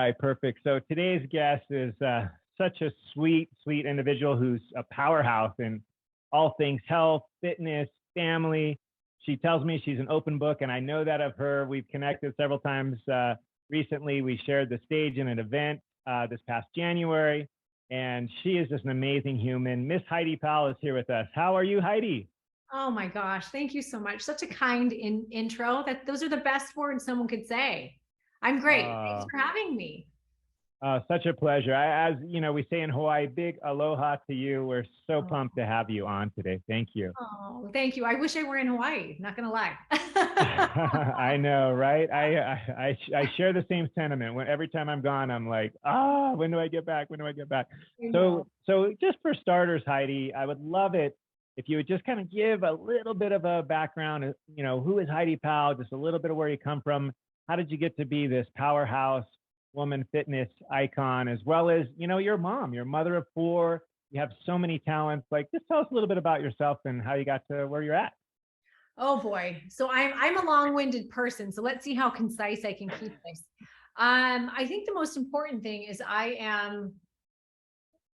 right, perfect. So today's guest is such a sweet, sweet individual who's a powerhouse in all things health, fitness, family. She tells me she's an open book, and I know that of her. We've connected several times recently. We shared the stage in an event this past January, and she is just an amazing human. Miss Heidi Powell is here with us. How are you, Heidi? Oh my gosh, thank you so much. Such a kind intro. Those are the best words someone could say. I'm great. Thanks Uh, for having me. Such a pleasure. As you know, we say in Hawaii, big aloha to you. We're so Oh, pumped to have you on today. Thank you. oh, thank you. I wish I were in Hawaii, not gonna lie. I know, right? I share the same sentiment. Every time I'm gone, I'm like, when do I get back? When do I get back? I know. So just for starters, Heidi, I would love it if you would just kind of give a little bit of a background. Who is Heidi Powell? Just a little bit of where you come from. How did you get to be this powerhouse woman fitness icon, as well as, your mom, your mother of four? You have so many talents. Like, just tell us a little bit about yourself and how you got to where you're at. Oh boy. So I'm a long-winded person. So let's see how concise I can keep this. I think the most important thing is I am,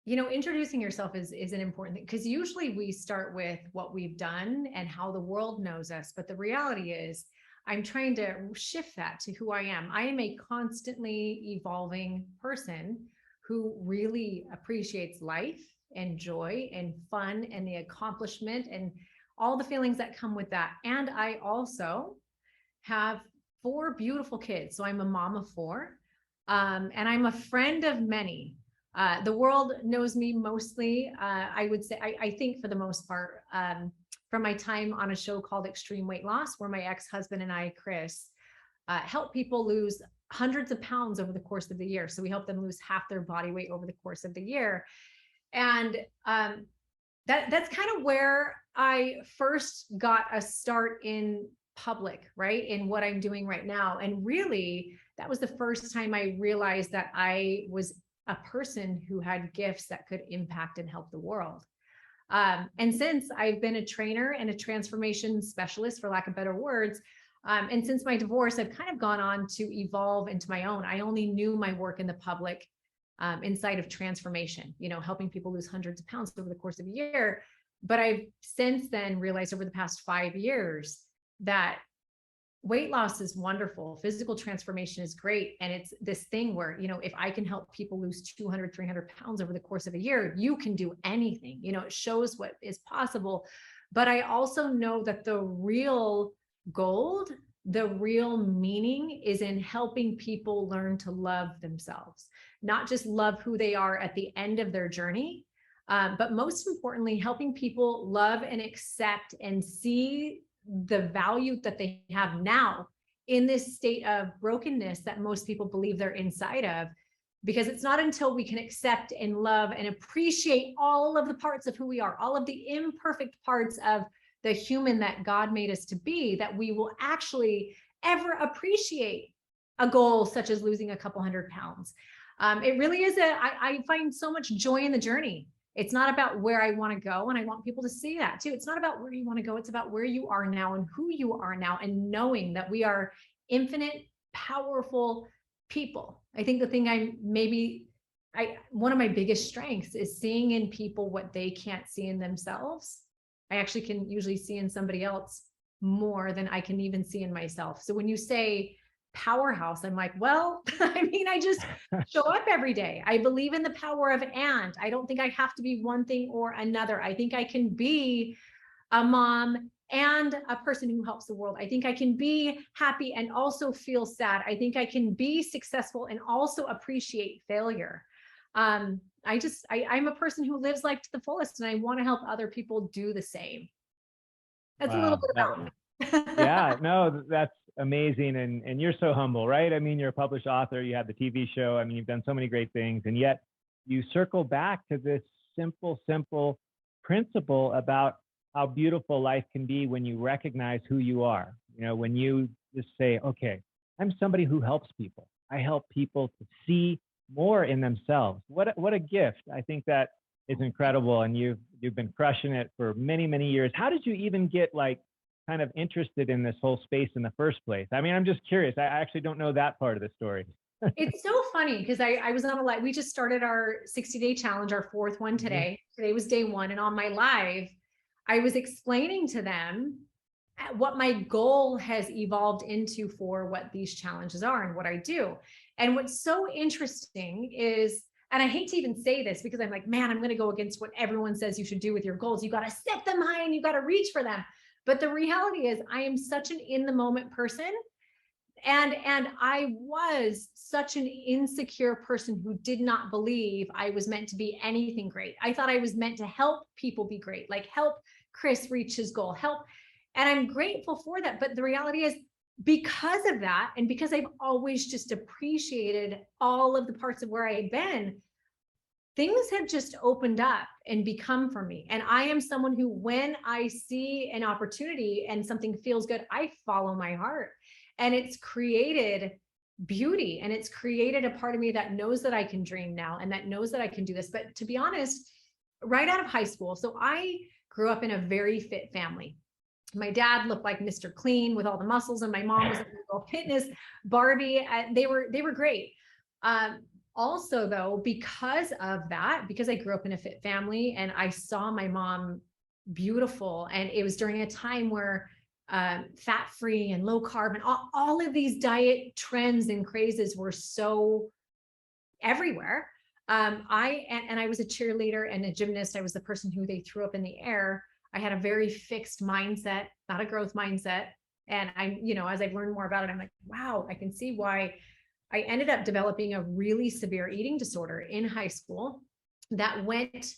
introducing yourself is an important thing, because usually we start with what we've done and how the world knows us. But the reality is I'm trying to shift that to who I am. I am a constantly evolving person who really appreciates life and joy and fun and the accomplishment and all the feelings that come with that. And I also have four beautiful kids. So I'm a mom of four, and I'm a friend of many. The world knows me mostly, I would say, I think for the most part, from my time on a show called Extreme Weight Loss, where my ex-husband and I, Chris, help people lose hundreds of pounds over the course of the year. So we help them lose half their body weight over the course of the year. And that's kind of where I first got a start in public, right? In what I'm doing right now. And really, that was the first time I realized that I was a person who had gifts that could impact and help the world. And since I've been a trainer and a transformation specialist, for lack of better words, and since my divorce, I've kind of gone on to evolve into my own. I only knew my work in the public inside of transformation, helping people lose hundreds of pounds over the course of a year. But I've since then realized over the past 5 years that weight loss is wonderful. Physical transformation is great. And it's this thing where, if I can help people lose 200, 300 pounds over the course of a year, you can do anything. It shows what is possible. But I also know that the real gold, the real meaning is in helping people learn to love themselves, not just love who they are at the end of their journey, but most importantly, helping people love and accept and see the value that they have now in this state of brokenness that most people believe they're inside of. Because it's not until we can accept and love and appreciate all of the parts of who we are, all of the imperfect parts of the human that God made us to be, that we will actually ever appreciate a goal such as losing a couple hundred pounds. It really is I find so much joy in the journey. It's not about where I want to go. And I want people to see that too. It's not about where you want to go. It's about where you are now and who you are now, and knowing that we are infinite, powerful people. I think the thing one of my biggest strengths is seeing in people what they can't see in themselves. I actually can usually see in somebody else more than I can even see in myself. So when you say powerhouse, I'm like, well, I just show up every day. I believe in the power of and. I don't think I have to be one thing or another. I think I can be a mom and a person who helps the world. I think I can be happy and also feel sad. I think I can be successful and also appreciate failure. I'm a person who lives life to the fullest, and I want to help other people do the same. That's a little Wow. bit about me. Yeah, no, that's amazing. And you're so humble, right? I mean, you're a published author, you have the TV show. I mean, you've done so many great things. And yet you circle back to this simple principle about how beautiful life can be when you recognize who you are. When you just say, okay, I'm somebody who helps people. I help people to see more in themselves. What a gift. I think that is incredible. And you've been crushing it for many, many years. How did you even get kind of interested in this whole space in the first place? I mean, I'm just curious. I actually don't know that part of the story. It's so funny because I was on a live, we just started our 60-day challenge, our fourth one today. Today was day one. And on my live, I was explaining to them what my goal has evolved into for what these challenges are and what I do. And what's so interesting is, and I hate to even say this because I'm like, man, I'm going to go against what everyone says you should do with your goals. You got to set them high and you got to reach for them. But the reality is I am such an in the moment person. And I was such an insecure person who did not believe I was meant to be anything great. I thought I was meant to help people be great, like help Chris reach his goal, help. And I'm grateful for that. But the reality is, because of that, and because I've always just appreciated all of the parts of where I had been, things have just opened up and become for me. And I am someone who, when I see an opportunity and something feels good, I follow my heart. And it's created beauty, and it's created a part of me that knows that I can dream now and that knows that I can do this. But to be honest, right out of high school, so I grew up in a very fit family. My dad looked like Mr. Clean with all the muscles, and my mom was a little fitness Barbie. They were great. Also, though, because of that, because I grew up in a fit family and I saw my mom beautiful, and it was during a time where fat-free and low carb and all of these diet trends and crazes were so everywhere. I was a cheerleader and a gymnast. I was the person who they threw up in the air. I had a very fixed mindset, not a growth mindset. And as I've learned more about it, I'm like, wow, I can see why I ended up developing a really severe eating disorder in high school that went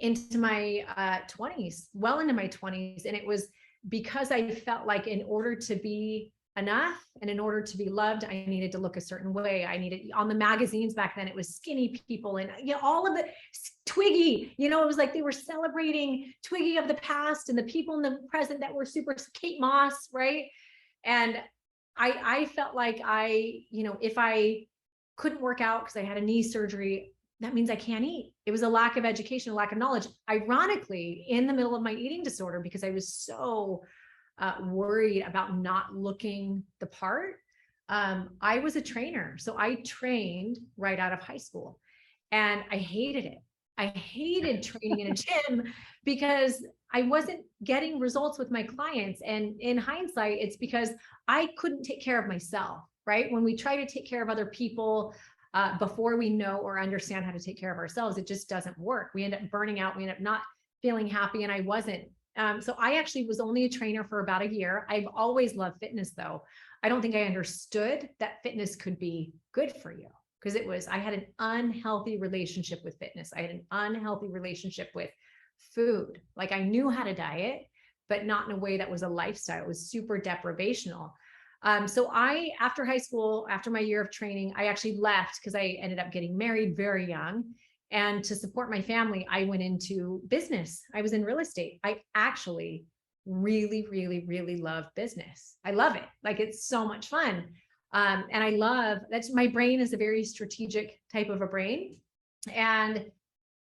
into my 20s, well into my 20s. And it was because I felt like in order to be enough and in order to be loved, I needed to look a certain way. I needed, on the magazines back then, it was skinny people and all of the Twiggy, it was like they were celebrating Twiggy of the past and the people in the present that were super Kate Moss, right? And I felt like if I couldn't work out because I had a knee surgery, that means I can't eat. It was a lack of education, a lack of knowledge. Ironically, in the middle of my eating disorder, because I was so worried about not looking the part, I was a trainer. So I trained right out of high school, and I hated it. I hated training in a gym because I wasn't getting results with my clients. And in hindsight, it's because I couldn't take care of myself, right? When we try to take care of other people, before we know or understand how to take care of ourselves, it just doesn't work. We end up burning out. We end up not feeling happy. And I wasn't. So I actually was only a trainer for about a year. I've always loved fitness, though. I don't think I understood that fitness could be good for you, because I had an unhealthy relationship with fitness. I had an unhealthy relationship with food. Like, I knew how to diet, but not in a way that was a lifestyle. It was super deprivational. So after high school, after my year of training, I actually left because I ended up getting married very young. And to support my family, I went into business. I was in real estate. I actually really, really, really love business. I love it. Like, it's so much fun. And my brain is a very strategic type of a brain. And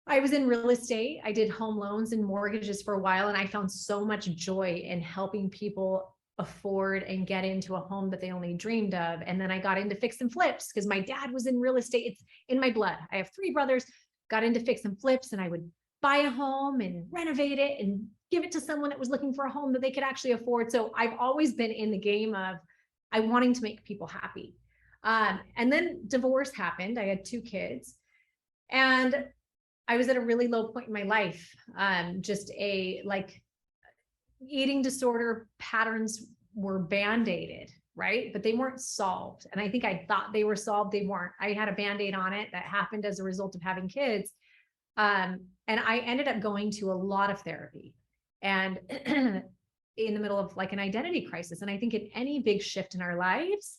I was in real estate. I did home loans and mortgages for a while. And I found so much joy in helping people afford and get into a home that they only dreamed of. And then I got into fix and flips because my dad was in real estate. It's in my blood. I have 3 brothers, got into fix and flips, and I would buy a home and renovate it and give it to someone that was looking for a home that they could actually afford. So I've always been in the game of wanting to make people happy. And then divorce happened. I had 2 kids, and I was at a really low point in my life. Eating disorder patterns were band-aided, right? But they weren't solved. And I think I thought they were solved. They weren't. I had a band-aid on it that happened as a result of having kids. And I ended up going to a lot of therapy and in the middle of like an identity crisis. And I think in any big shift in our lives,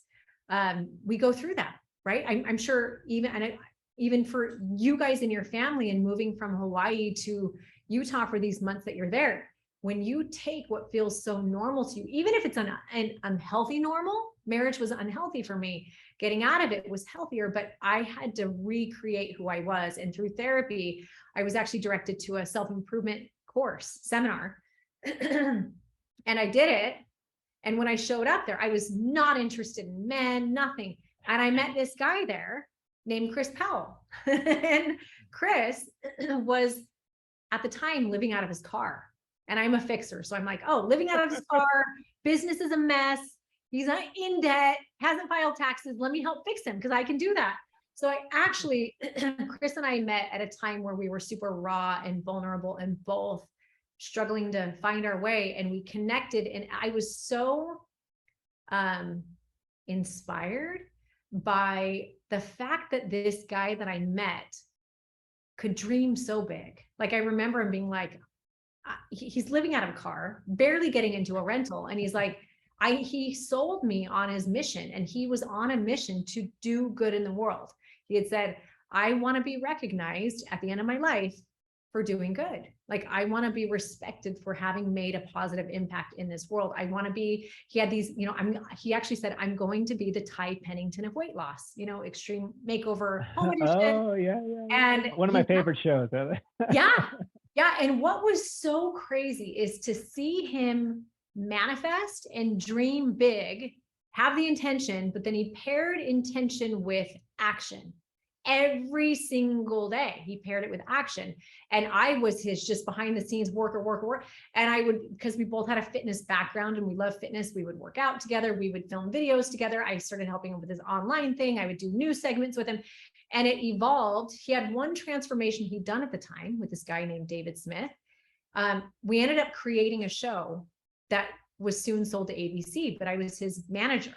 we go through that, right? I'm sure even for you guys in your family and moving from Hawaii to Utah for these months that you're there, when you take what feels so normal to you, even if it's an unhealthy normal, marriage was unhealthy for me. Getting out of it was healthier, but I had to recreate who I was. And through therapy, I was actually directed to a self-improvement seminar, and I did it. And when I showed up there, I was not interested in men, nothing. And I met this guy there named Chris Powell. And Chris was at the time living out of his car. And I'm a fixer. So I'm like, oh, living out of his car, business is a mess. He's not in debt, hasn't filed taxes. Let me help fix him because I can do that. So I actually, Chris and I met at a time where we were super raw and vulnerable and both struggling to find our way. And we connected. And I was so inspired by the fact that this guy that I met could dream so big. Like I remember him being like, he's living out of a car, barely getting into a rental. And he's like, he sold me on his mission, and he was on a mission to do good in the world. He had said, I want to be recognized at the end of my life for doing good. Like, I want to be respected for having made a positive impact in this world. I want to be, he had these, he actually said, I'm going to be the Ty Pennington of weight loss, extreme makeover home edition. Oh, yeah. And one of my favorite shows. Yeah. And what was so crazy is to see him manifest and dream big, have the intention, but then he paired intention with action. Every single day he paired it with action. And I was his just behind the scenes worker. And I would, because we both had a fitness background and we love fitness, we would work out together. We would film videos together. I started helping him with his online thing. I would do news segments with him, and it evolved. He had one transformation he'd done at the time with this guy named David Smith. We ended up creating a show that was soon sold to ABC, but I was his manager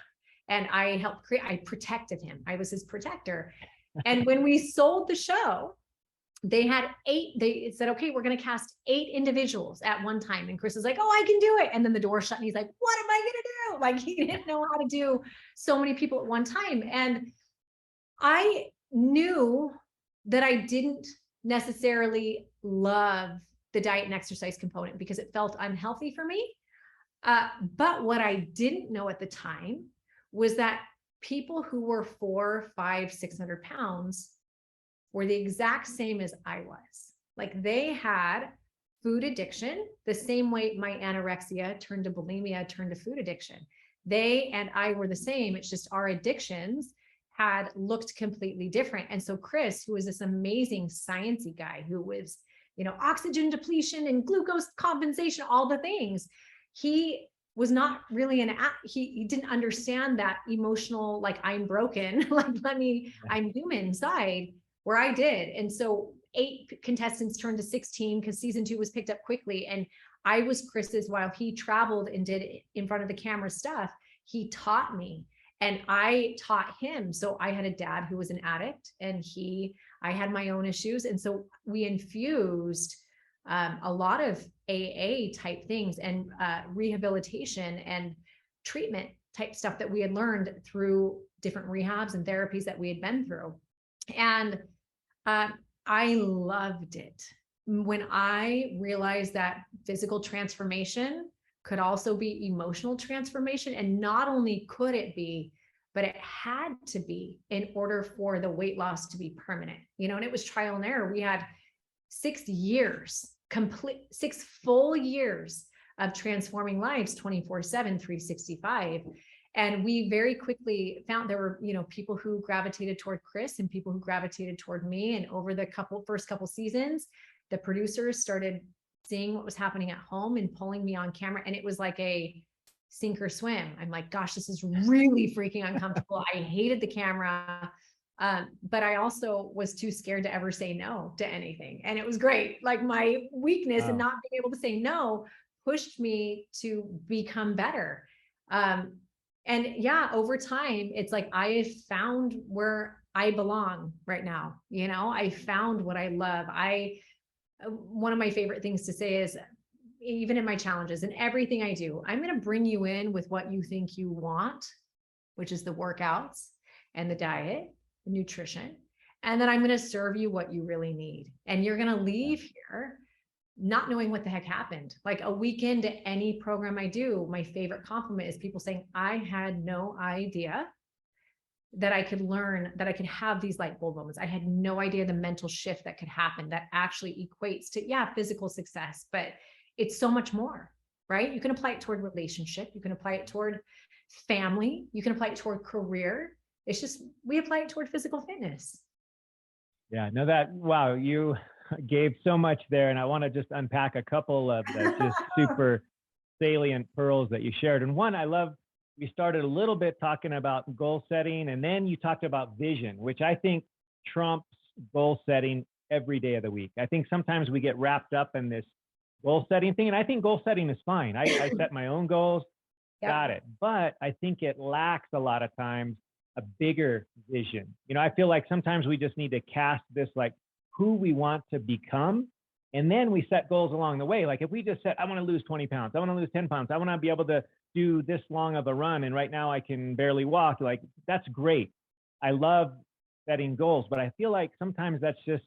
and I helped create, I protected him. I was his protector. And when we sold the show, they said, okay, we're going to cast 8 individuals at one time. And Chris was like, oh, I can do it. And then the door shut and he's like, what am I going to do? Like, he didn't know how to do so many people at one time. And I knew that I didn't necessarily love the diet and exercise component because it felt unhealthy for me. But what I didn't know at the time was that people who were 400, 500, 600 pounds were the exact same as I was. Like, they had food addiction the same way my anorexia turned to bulimia, turned to food addiction. They and I were the same. It's just our addictions had looked completely different. And so Chris, who was this amazing sciencey guy who was, oxygen depletion and glucose compensation, all the things, he was not really he didn't understand that emotional, like, I'm broken, like, I'm human side, where I did. And so 8 contestants turned to 16 because season 2 was picked up quickly. And I was Chris's, while he traveled and did in front of the camera stuff, he taught me and I taught him. So I had a dad who was an addict and I had my own issues. And so we infused a lot of AA type things and rehabilitation and treatment type stuff that we had learned through different rehabs and therapies that we had been through. And I loved it. When I realized that physical transformation could also be emotional transformation, and not only could it be, but it had to be in order for the weight loss to be permanent, and it was trial and error. We had 6 years, 6 full years of transforming lives 24/7, 365. And we very quickly found there were, people who gravitated toward Chris and people who gravitated toward me. And over the first couple seasons, the producers started seeing what was happening at home and pulling me on camera. And it was like a sink or swim. I'm like, gosh, this is really freaking uncomfortable. I hated the camera. But I also was too scared to ever say no to anything. And it was great. Like, my weakness and not being able to say no pushed me to become better. And yeah, over time, it's like, I have found where I belong right now. I found what I love. One of my favorite things to say is, even in my challenges and everything I do, I'm going to bring you in with what you think you want, which is the workouts and the diet, the nutrition. And then I'm going to serve you what you really need. And you're going to leave here not knowing what the heck happened. Like, a week into any program I do, my favorite compliment is people saying, I had no idea that I could learn, that I could have these light bulb moments. I had no idea the mental shift that could happen that actually equates to, physical success, but it's so much more, right? You can apply it toward relationship. You can apply it toward family. You can apply it toward career. It's just, we apply it toward physical fitness. Yeah, no, wow, you gave so much there. And I want to just unpack a couple of the just super salient pearls that you shared. And one, I love, we started a little bit talking about goal setting, and then you talked about vision, which I think trumps goal setting every day of the week. I think sometimes we get wrapped up in this goal setting thing, and I think goal setting is fine. I set my own goals, got it. But I think it lacks a lot of times a bigger vision. I feel like sometimes we just need to cast this, like, who we want to become. And then we set goals along the way. Like if we just said, I want to lose 20 pounds, I want to lose 10 pounds, I want to be able to do this long of a run. And right now I can barely walk. Like, that's great. I love setting goals, but I feel like sometimes that's just,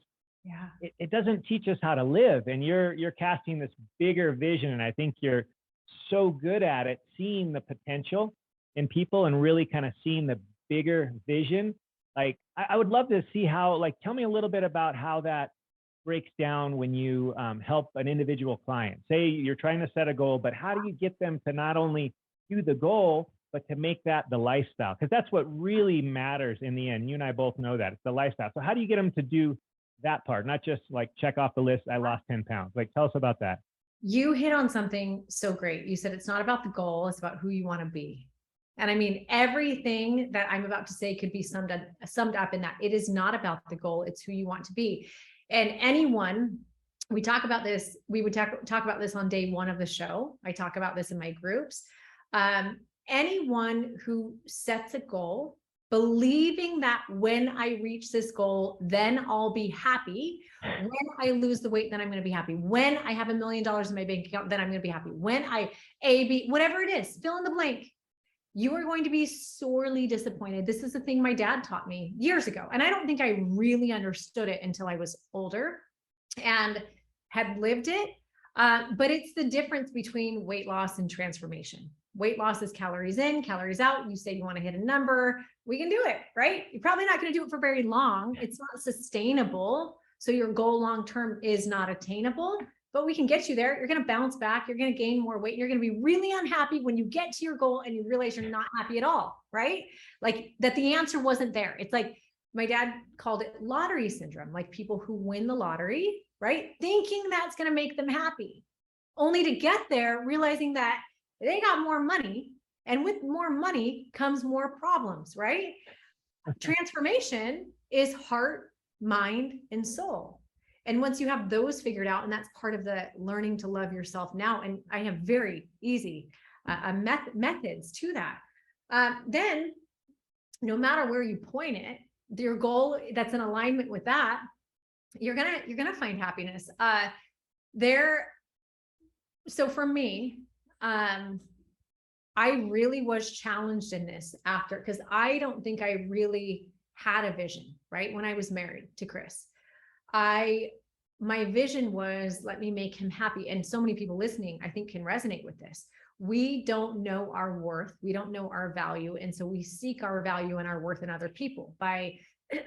it doesn't teach us how to live. And you're casting this bigger vision. And I think you're so good at it, seeing the potential in people and really kind of seeing the bigger vision. Like, I would love to see how, like, tell me a little bit about how that breaks down when you help an individual client. Say you're trying to set a goal, but how do you get them to not only do the goal, but to make that the lifestyle? Because that's what really matters in the end. You and I both know that it's the lifestyle. So how do you get them to do that part? Not just like check off the list, I lost 10 pounds. Like, tell us about that. You hit on something so great. You said it's not about the goal, it's about who you want to be. And I mean, everything that I'm about to say could be summed up in that. It is not about the goal, it's who you want to be. And anyone, we talk about this, we would talk about this on day one of the show. I talk about this in my groups. Anyone who sets a goal, believing that when I reach this goal, then I'll be happy. When I lose the weight, then I'm going to be happy. When I have $1 million in my bank account, then I'm going to be happy. When whatever it is, fill in the blank. You are going to be sorely disappointed. This is the thing my dad taught me years ago. And I don't think I really understood it until I was older and had lived it. But it's the difference between weight loss and transformation. Weight loss is calories in, calories out. You say you want to hit a number, we can do it, right? You're probably not going to do it for very long. It's not sustainable. So your goal long-term is not attainable, but we can get you there. You're going to bounce back. You're going to gain more weight. You're going to be really unhappy when you get to your goal and you realize you're not happy at all, right? Like that the answer wasn't there. It's like my dad called it lottery syndrome, like people who win the lottery, right? Thinking that's going to make them happy, only to get there realizing that they got more money, and with more money comes more problems, right? Transformation is heart, mind, and soul. And once you have those figured out, and that's part of the learning to love yourself now, and I have very easy methods to that, then no matter where you point it, your goal that's in alignment with that, you're gonna find happiness there. So for me, I really was challenged in this after, because I don't think I really had a vision, right? When I was married to Chris, my vision was, let me make him happy. And so many people listening, I think, can resonate with this. We don't know our worth. We don't know our value. And so we seek our value and our worth in other people by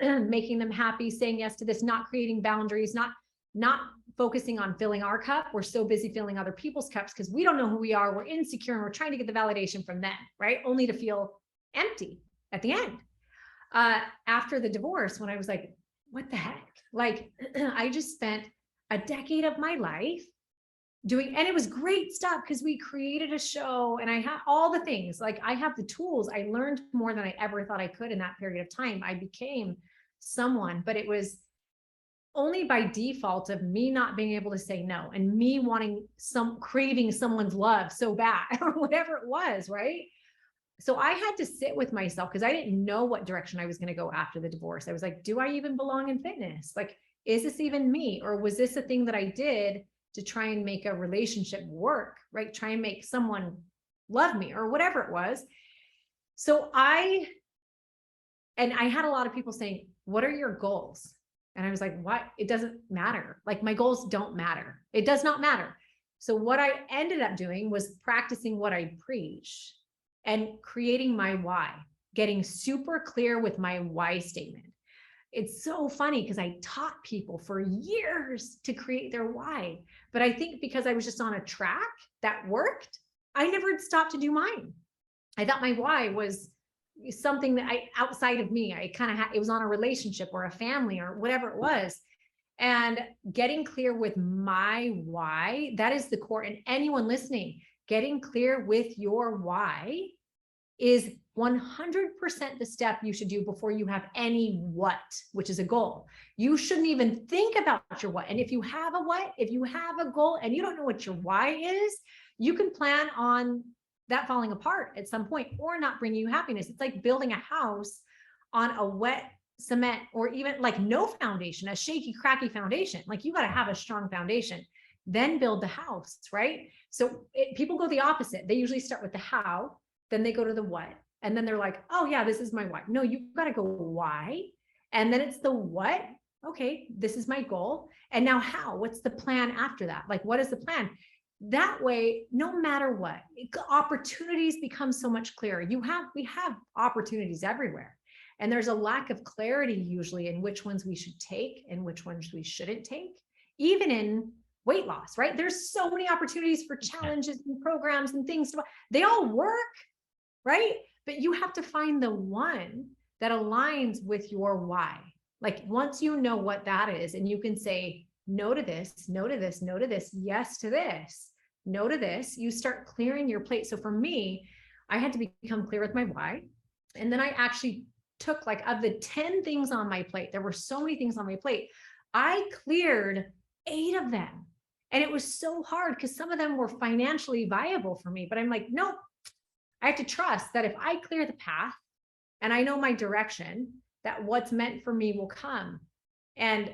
making them happy, saying yes to this, not creating boundaries, not focusing on filling our cup. We're so busy filling other people's cups because we don't know who we are. We're insecure and we're trying to get the validation from them, right? Only to feel empty at the end. After the divorce, when I was like, what the heck? Like, I just spent a decade of my life doing, and it was great stuff because we created a show and I had all the things. Like, I have the tools. I learned more than I ever thought I could in that period of time. I became someone, but it was only by default of me not being able to say no and me craving someone's love so bad or whatever it was, right? So I had to sit with myself because I didn't know what direction I was going to go after the divorce. I was like, do I even belong in fitness? Like, is this even me? Or was this a thing that I did to try and make a relationship work, right? Try and make someone love me or whatever it was. So I had a lot of people saying, what are your goals? And I was like, what? It doesn't matter. Like, my goals don't matter. It does not matter. So what I ended up doing was practicing what I preach and creating my why, getting super clear with my why statement. It's so funny because I taught people for years to create their why. But I think because I was just on a track that worked, I never stopped to do mine. I thought my why was something that outside of me, I kind of it was on a relationship or a family or whatever it was. And getting clear with my why, that is the core. And anyone listening, getting clear with your why is 100% the step you should do before you have any what, which is a goal. You shouldn't even think about your what. And if you have a what, if you have a goal and you don't know what your why is, you can plan on that falling apart at some point or not bringing you happiness. It's like building a house on a wet cement or even like no foundation, a shaky, cracky foundation. Like you got to have a strong foundation, then build the house, right? So people go the opposite. They usually start with the how, then they go to the what, and then they're like, oh yeah, this is my why. No, you've got to go why, and then it's the what. Okay, this is my goal. And now how? What's the plan after that? Like, what is the plan? That way, no matter what, opportunities become so much clearer. We have opportunities everywhere. And there's a lack of clarity usually in which ones we should take and which ones we shouldn't take, even in weight loss, right? There's so many opportunities for challenges and programs and things. They all work, right? But you have to find the one that aligns with your why. Like once you know what that is, and you can say no to this, no to this, no to this, yes to this, no to this, you start clearing your plate. So for me, I had to become clear with my why. And then I actually took like of the 10 things on my plate, there were so many things on my plate. I cleared 8 of them. And it was so hard because some of them were financially viable for me, but I'm like, nope, I have to trust that if I clear the path and I know my direction, that what's meant for me will come. And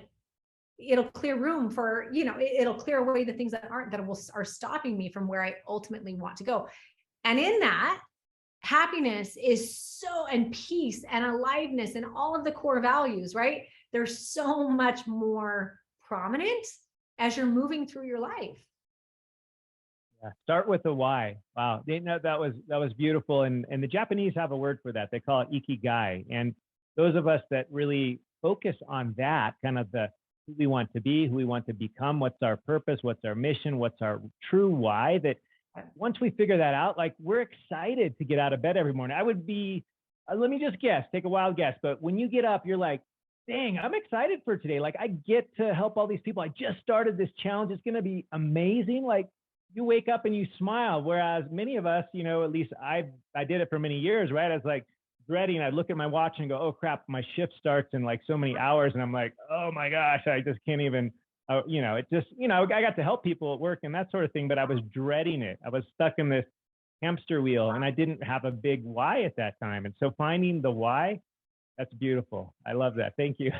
it'll clear room for, it'll clear away the things that are stopping me from where I ultimately want to go. And in that, happiness is so, and peace and aliveness and all of the core values, right? They're so much more prominent as you're moving through your life. Yeah. Start with the why. Wow. That was beautiful. And the Japanese have a word for that. They call it ikigai. And those of us that really focus on that, kind of the who we want to be, who we want to become, what's our purpose, what's our mission, what's our true why, that once we figure that out, like we're excited to get out of bed every morning. I would be, let me just guess, take a wild guess. But when you get up, you're like, dang, I'm excited for today. Like I get to help all these people. I just started this challenge. It's going to be amazing. Like you wake up and you smile. Whereas many of us, at least I did it for many years, right? I was like dreading. I'd look at my watch and go, oh crap, my shift starts in like so many hours. And I'm like, oh my gosh, I just can't even, it just, I got to help people at work and that sort of thing, but I was dreading it. I was stuck in this hamster wheel and I didn't have a big why at that time. And so finding the why, that's beautiful. I love that. Thank you.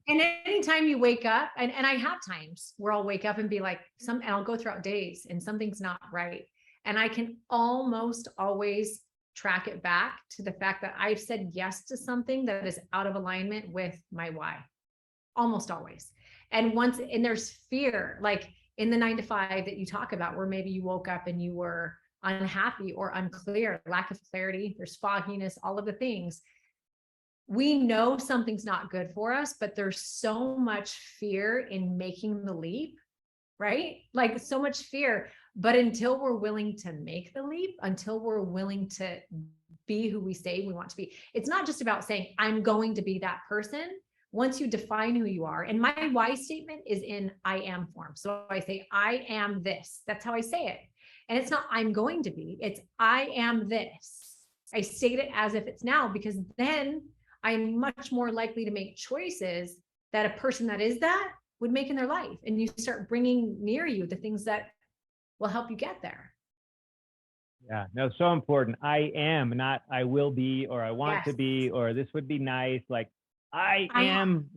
And anytime you wake up, and I have times where I'll wake up and be like, and I'll go throughout days and something's not right. And I can almost always track it back to the fact that I've said yes to something that is out of alignment with my why. Almost always. And there's fear, like in the 9 to 5 that you talk about, where maybe you woke up and you were unhappy or unclear, lack of clarity, there's fogginess, all of the things. We know something's not good for us, but there's so much fear in making the leap, right? Like so much fear. But until we're willing to make the leap, until we're willing to be who we say we want to be, it's not just about saying, I'm going to be that person. Once you define who you are, and my why statement is in I am form. So I say, I am this. That's how I say it. And it's not I'm going to be, it's I am this. I state it as if it's now, because then I'm much more likely to make choices that a person that is that would make in their life. And you start bringing near you the things that will help you get there. Yeah, no, so important. I am, not I will be, or I want to be, or this would be nice. Like I am,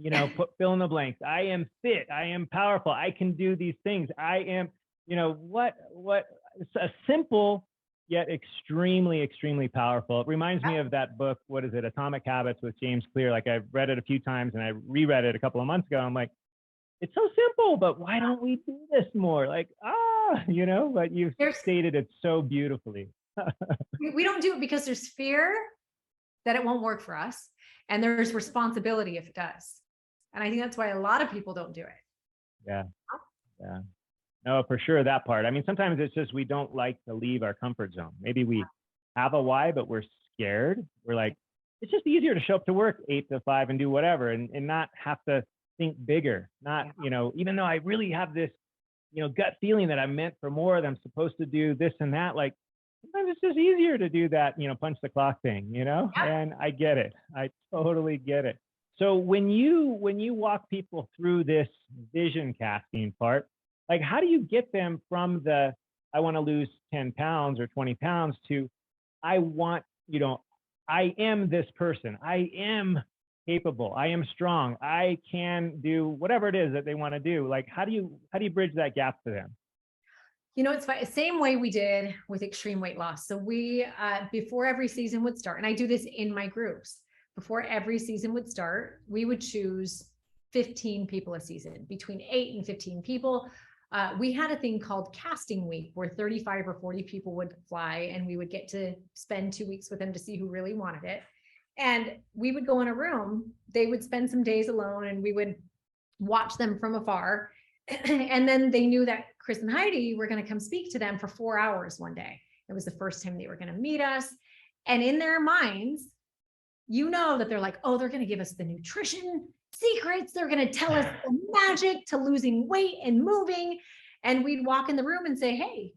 fill in the blanks. I am fit. I am powerful. I can do these things. I am, what it's a simple yet extremely, extremely powerful. It reminds me of that book. What is it? Atomic Habits with James Clear. Like I've read it a few times and I reread it a couple of months ago. I'm like, it's so simple, but why don't we do this more? Like, but you've stated it so beautifully. We don't do it because there's fear that it won't work for us. And there's responsibility if it does. And I think that's why a lot of people don't do it. Yeah. Yeah. No, for sure, that part. I mean, sometimes it's just we don't like to leave our comfort zone. Maybe we have a why, but we're scared. We're like, it's just easier to show up to work 8 to 5 and do whatever and not have to think bigger. Not, even though I really have this, gut feeling that I'm meant for more, that I'm supposed to do this and that, like sometimes it's just easier to do that, punch the clock thing, Yeah. and I get it. I totally get it. So when you walk people through this vision casting part, like how do you get them from the I want to lose 10 pounds or 20 pounds to I want, I am this person. I am capable. I am strong. I can do whatever it is that they want to do. Like how do you bridge that gap to them? It's the same way we did with extreme weight loss. So we, before every season would start, and I do this in my groups, before every season would start, we would choose 15 people a season, between 8 and 15 people. We had a thing called casting week where 35 or 40 people would fly and we would get to spend 2 weeks with them to see who really wanted it. And we would go in a room, they would spend some days alone and we would watch them from afar. And then they knew that Chris and Heidi were going to come speak to them for 4 hours one day. It was the first time they were going to meet us. And in their minds, that they're like, oh, they're going to give us the nutrition secrets. They're going to tell us the magic to losing weight and moving. And we'd walk in the room and say, hey,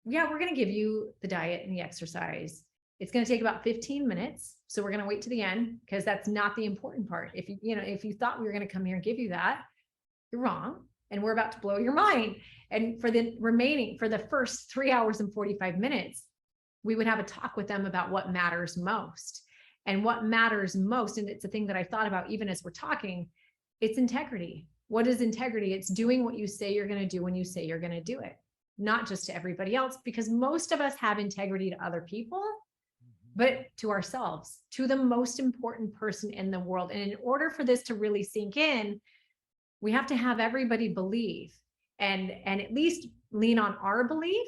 yeah, we're going to give you the diet and the exercise. It's going to take about 15 minutes. So we're going to wait to the end because that's not the important part. If you thought we were going to come here and give you that, you're wrong. And we're about to blow your mind. And for the first 3 hours and 45 minutes, we would have a talk with them about what matters most. And what matters most, and it's a thing that I thought about even as we're talking, it's integrity. What is integrity? It's doing what you say you're going to do when you say you're going to do it, not just to everybody else, because most of us have integrity to other people, but to ourselves, to the most important person in the world. And in order for this to really sink in, we have to have everybody believe and at least lean on our belief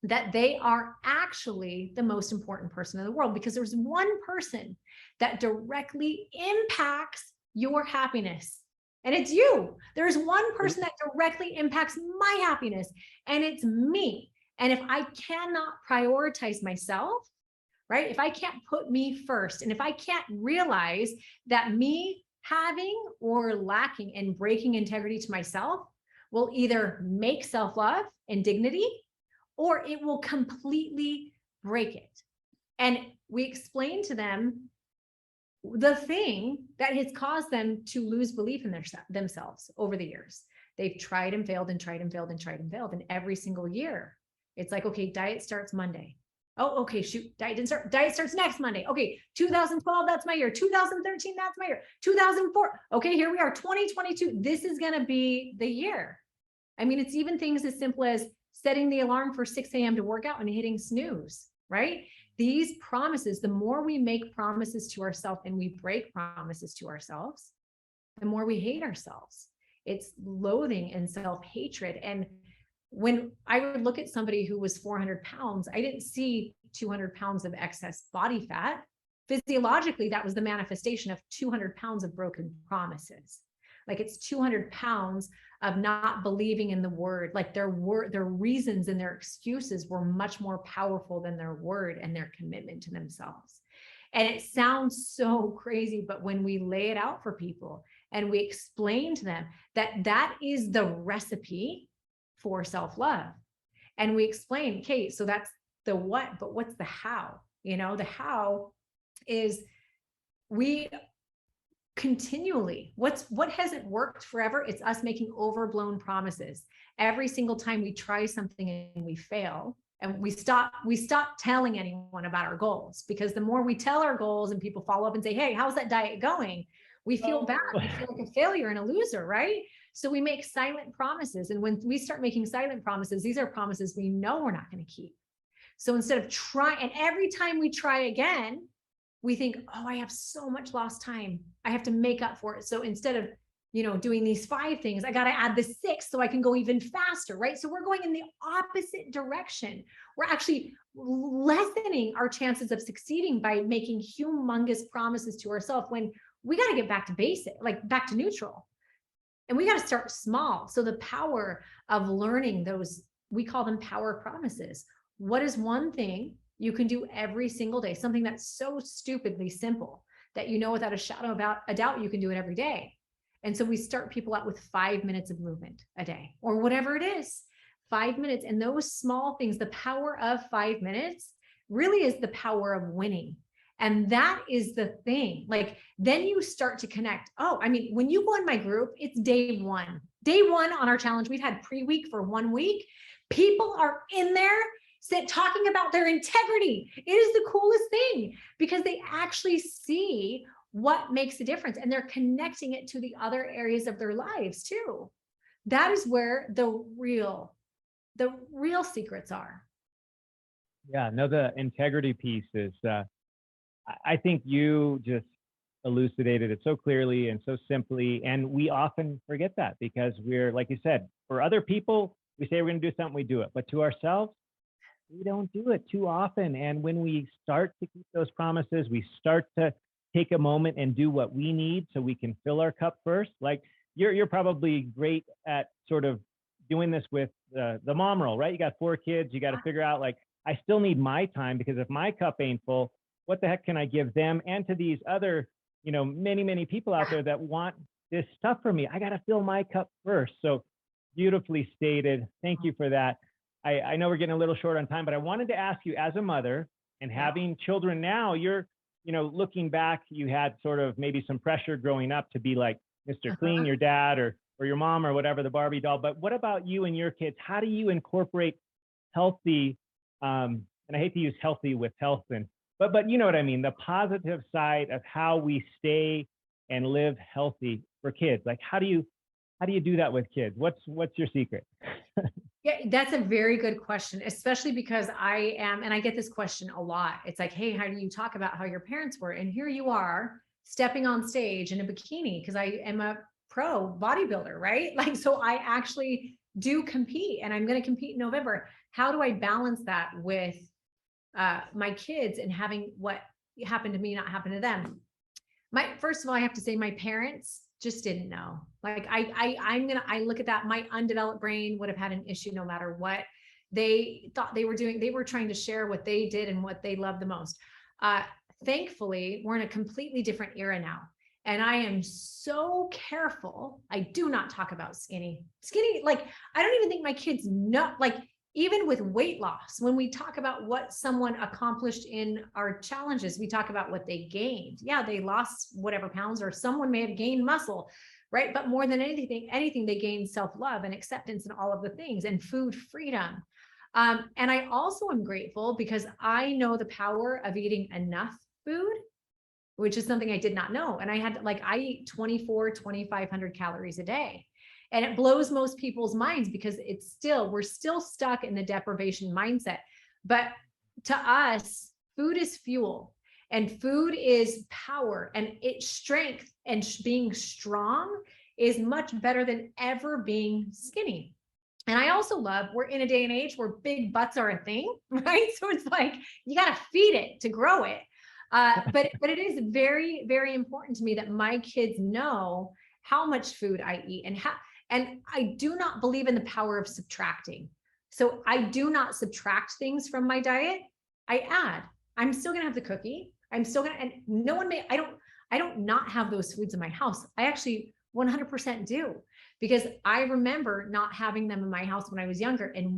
that they are actually the most important person in the world, because there's one person that directly impacts your happiness. And it's you. There's one person that directly impacts my happiness, and it's me. And if I cannot prioritize myself, right? If I can't put me first, and if I can't realize that me having or lacking and breaking integrity to myself will either make self-love and dignity, or it will completely break it. And we explain to them the thing that has caused them to lose belief in themselves over the years. They've tried and failed and tried and failed and tried and failed. And every single year, it's like, okay, diet starts Monday. Oh, okay, shoot, diet didn't start. Diet starts next Monday. Okay, 2012, that's my year. 2013, that's my year. 2004, okay, here we are, 2022. This is going to be the year. I mean, it's even things as simple as setting the alarm for 6 a.m. to work out and hitting snooze, right? These promises, the more we make promises to ourselves and we break promises to ourselves, the more we hate ourselves. It's loathing and self-hatred. And when I would look at somebody who was 400 pounds, I didn't see 200 pounds of excess body fat. Physiologically, that was the manifestation of 200 pounds of broken promises. Like it's 200 pounds of not believing in the word. Like their reasons and their excuses were much more powerful than their word and their commitment to themselves. And it sounds so crazy, but when we lay it out for people and we explain to them that that is the recipe for self-love, and we explain, okay, so that's the what, but what's the how? The how is we continually, what hasn't worked forever? It's us making overblown promises. Every single time we try something and we fail, and we stop telling anyone about our goals, because the more we tell our goals and people follow up and say, hey, how's that diet going? We feel bad. We feel like a failure and a loser, right? So we make silent promises. And when we start making silent promises, these are promises we know we're not going to keep. So instead of trying, and every time we try again, we think, oh, I have so much lost time. I have to make up for it. So instead of, doing these 5 things, I got to add the 6 so I can go even faster, right? So we're going in the opposite direction. We're actually lessening our chances of succeeding by making humongous promises to ourselves, when we got to get back to basic, like back to neutral. And we got to start small. So the power of learning those, we call them power promises. What is one thing you can do every single day, something that's so stupidly simple that you know without a shadow of a doubt you can do it every day. And so we start people out with 5 minutes of movement a day or whatever it is, 5 minutes. And those small things, the power of 5 minutes really is the power of winning. And that is the thing. Like, then you start to connect. Oh, I mean, when you go in my group, it's day one. Day one on our challenge, we've had pre-week for 1 week. People are in there talking about their integrity. It is the coolest thing because they actually see what makes a difference and they're connecting it to the other areas of their lives too. That is where the real secrets are. Yeah, no, the integrity piece is, I think you just elucidated it so clearly and so simply. And we often forget that because we're, like you said, for other people, we say we're going to do something, we do it. But to ourselves, we don't do it too often. And when we start to keep those promises, we start to take a moment and do what we need so we can fill our cup first. Like you're probably great at sort of doing this with the mom role, right? You got 4 kids, you got to figure out like, I still need my time because if my cup ain't full, what the heck can I give them and to these other, many, many people out there that want this stuff from me? I got to fill my cup first. So beautifully stated. Thank you for that. I know we're getting a little short on time, but I wanted to ask you as a mother and having children now, you're, looking back, you had sort of maybe some pressure growing up to be like Mr. Clean, your dad or your mom or whatever, the Barbie doll. But what about you and your kids? How do you incorporate healthy, and I hate to use healthy with health, but you know what I mean, the positive side of how we stay and live healthy for kids. Like, how do you do that with kids? What's your secret? Yeah, that's a very good question, especially because and I get this question a lot. It's like, hey, how do you talk about how your parents were? And here you are stepping on stage in a bikini because I am a pro bodybuilder, right? Like, so I actually do compete and I'm going to compete in November. How do I balance that with my kids and having what happened to me not happen to them? First of all, I have to say my parents just didn't know. Like I look at that, my undeveloped brain would have had an issue no matter what they thought they were doing. They were trying to share what they did and what they loved the most. Thankfully, we're in a completely different era now. And I am so careful. I do not talk about skinny, like, I don't even think my kids know, like, even with weight loss, when we talk about what someone accomplished in our challenges, we talk about what they gained. Yeah, they lost whatever pounds, or someone may have gained muscle, right? But more than anything, they gained self-love and acceptance and all of the things and food freedom. And I also am grateful because I know the power of eating enough food, which is something I did not know. And I eat 2,500 calories a day. And it blows most people's minds because we're still stuck in the deprivation mindset. But to us, food is fuel and food is power, and its strength and being strong is much better than ever being skinny. And I also love, we're in a day and age where big butts are a thing, right? So it's like, you got to feed it to grow it. But it is very, very important to me that my kids know how much food I eat and I do not believe in the power of subtracting. So I do not subtract things from my diet. I add. I'm still gonna have the cookie. I'm still gonna, and no one may, I don't not have those foods in my house. I actually 100% do, because I remember not having them in my house when I was younger and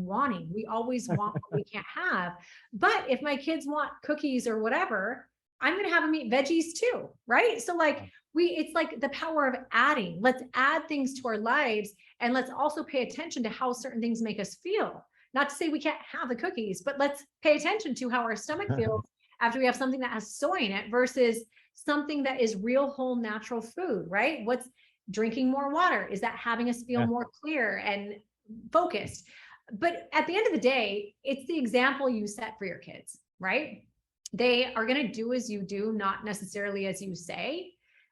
we always want what we can't have. But if my kids want cookies or whatever, I'm going to have them eat veggies too, right? So like it's like the power of adding. Let's add things to our lives, and let's also pay attention to how certain things make us feel. Not to say we can't have the cookies, but let's pay attention to how our stomach feels after we have something that has soy in it versus something that is real, whole, natural food, right? What's drinking more water? Is that having us feel more clear and focused? But at the end of the day, it's the example you set for your kids, right? They are going to do as you do, not necessarily as you say.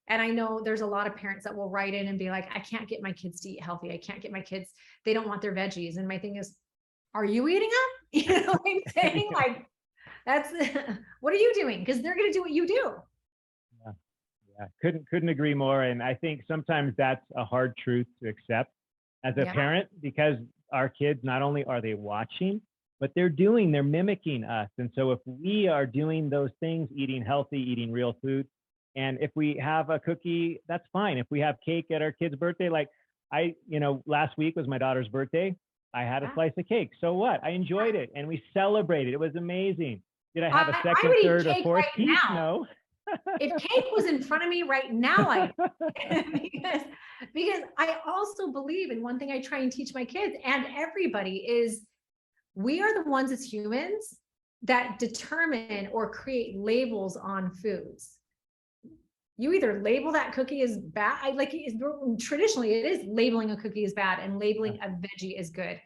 And I know there's a lot of parents that will write in and be like, I can't get my kids to eat healthy. I can't get my kids, they don't want their veggies. And my thing is, are you eating them? You know what I'm saying? Like, what are you doing? Because they're going to do what you do. Yeah. Couldn't agree more. And I think sometimes that's a hard truth to accept as a parent, because our kids, not only are they watching, but they're mimicking us. And so if we are doing those things, eating healthy, eating real food, and if we have a cookie, that's fine. If we have cake at our kid's birthday, like last week was my daughter's birthday. I had a slice of cake. So what? I enjoyed it and we celebrated. It was amazing. Did I have a second, would eat third, or cake fourth right piece? now. No. If cake was in front of me right now, because I also believe in one thing I try and teach my kids and everybody is we are the ones as humans that determine or create labels on foods. You either label that cookie as bad, traditionally it is labeling a cookie as bad and labeling a veggie as good.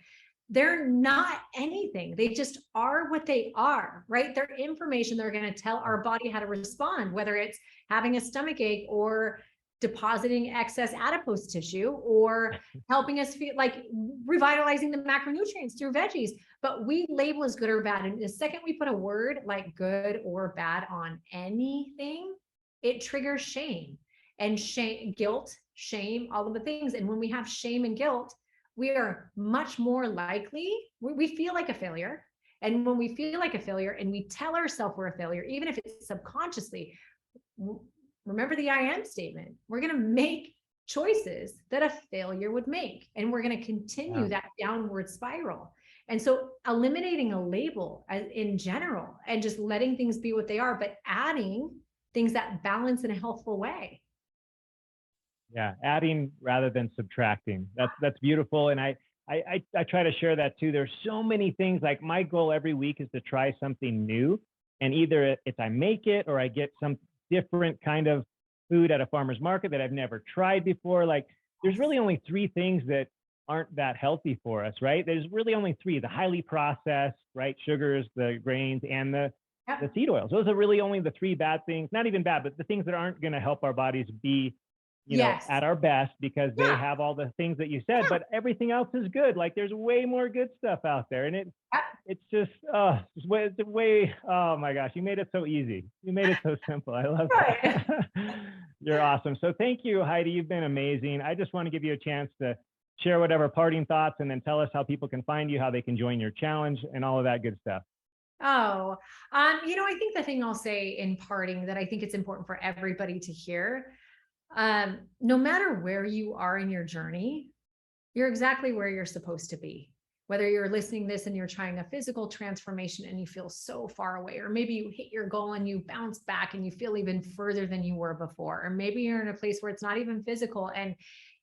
They're not anything. They just are what they are, right? They're information. They're going to tell our body how to respond, whether it's having a stomach ache or depositing excess adipose tissue or helping us feel like revitalizing the macronutrients through veggies. But we label as good or bad. And the second we put a word like good or bad on anything, it triggers shame and guilt, shame, all of the things. And when we have shame and guilt, we are much more likely, we feel like a failure. And when we feel like a failure and we tell ourselves we're a failure, even if it's subconsciously, remember the I am statement, we're going to make choices that a failure would make. And we're going to continue that downward spiral. And so eliminating a label in general and just letting things be what they are, but adding things that balance in a healthful way. Yeah, adding rather than subtracting. That's beautiful. And I try to share that too. There's so many things, like my goal every week is to try something new. And either it's I make it or I get some different kind of food at a farmer's market that I've never tried before. Like there's really only three things that aren't that healthy for us, right? There's really only three: the highly processed, right? Sugars, the grains, and the seed oils. Those are really only the three bad things, not even bad, but the things that aren't going to help our bodies be at our best, because they have all the things that you said, but everything else is good. Like there's way more good stuff out there. And it's just, it's way, oh my gosh, you made it so easy. You made it so simple. I love that. You're awesome. So thank you, Heidi. You've been amazing. I just want to give you a chance to share whatever parting thoughts and then tell us how people can find you, how they can join your challenge and all of that good stuff. I think the thing I'll say in parting that I think it's important for everybody to hear, no matter where you are in your journey, you're exactly where you're supposed to be. Whether you're listening to this and you're trying a physical transformation and you feel so far away, or maybe you hit your goal and you bounce back and you feel even further than you were before, or maybe you're in a place where it's not even physical and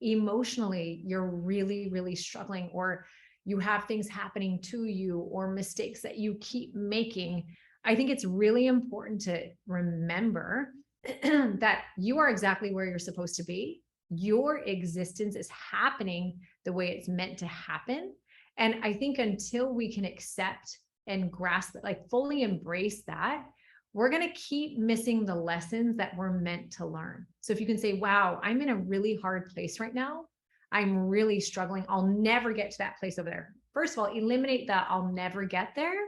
emotionally you're really, really struggling, or you have things happening to you or mistakes that you keep making. I think it's really important to remember that you are exactly where you're supposed to be. Your existence is happening the way it's meant to happen. And I think until we can accept and grasp it, like fully embrace that, we're going to keep missing the lessons that we're meant to learn. So if you can say, wow, I'm in a really hard place right now. I'm really struggling. I'll never get to that place over there. First of all, eliminate that I'll never get there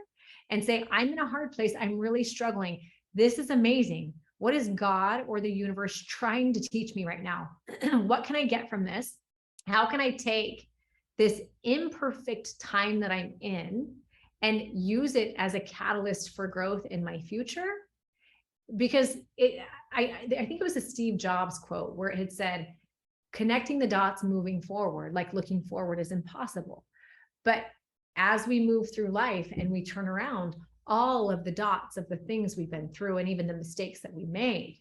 and say, I'm in a hard place. I'm really struggling. This is amazing. What is God or the universe trying to teach me right now? What can I get from this? How can I take this imperfect time that I'm in and use it as a catalyst for growth in my future? Because I think it was a Steve Jobs quote where it had said, connecting the dots moving forward, like looking forward is impossible. But as we move through life and we turn around, all of the dots of the things we've been through and even the mistakes that we made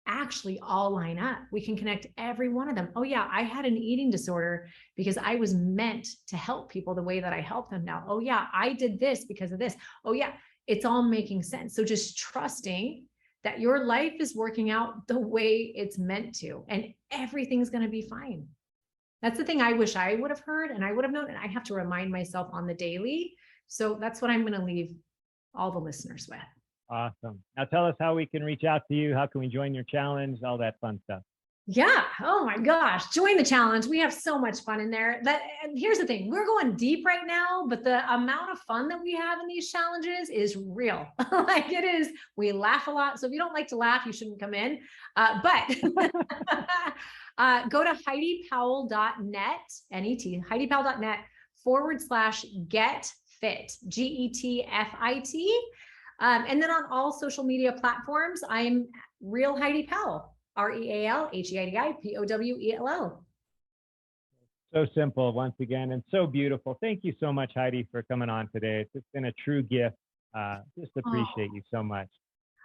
actually all line up. We can connect every one of them. Oh yeah, I had an eating disorder because I was meant to help people the way that I help them now. Oh yeah, I did this because of this. Oh yeah, it's all making sense. So just trusting that your life is working out the way it's meant to, and everything's going to be fine. That's the thing I wish I would have heard and I would have known, and I have to remind myself on the daily. So that's what I'm going to leave all the listeners with. Awesome. Now tell us how we can reach out to you. How can we join your challenge? All that fun stuff. Yeah. Oh my gosh. Join the challenge. We have so much fun in there. And here's the thing. We're going deep right now, but the amount of fun that we have in these challenges is real. Like it is. We laugh a lot. So if you don't like to laugh, you shouldn't come in. But go to HeidiPowell.net, Heidipowell.net /get Fit, GETFIT. And then on all social media platforms, I'm Real Heidi Powell, RealHeidi, POWELL. So simple once again, and so beautiful. Thank you so much, Heidi, for coming on today. It's been a true gift. Just appreciate you so much.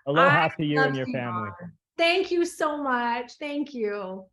Aloha to you and your family. Thank you so much. Thank you.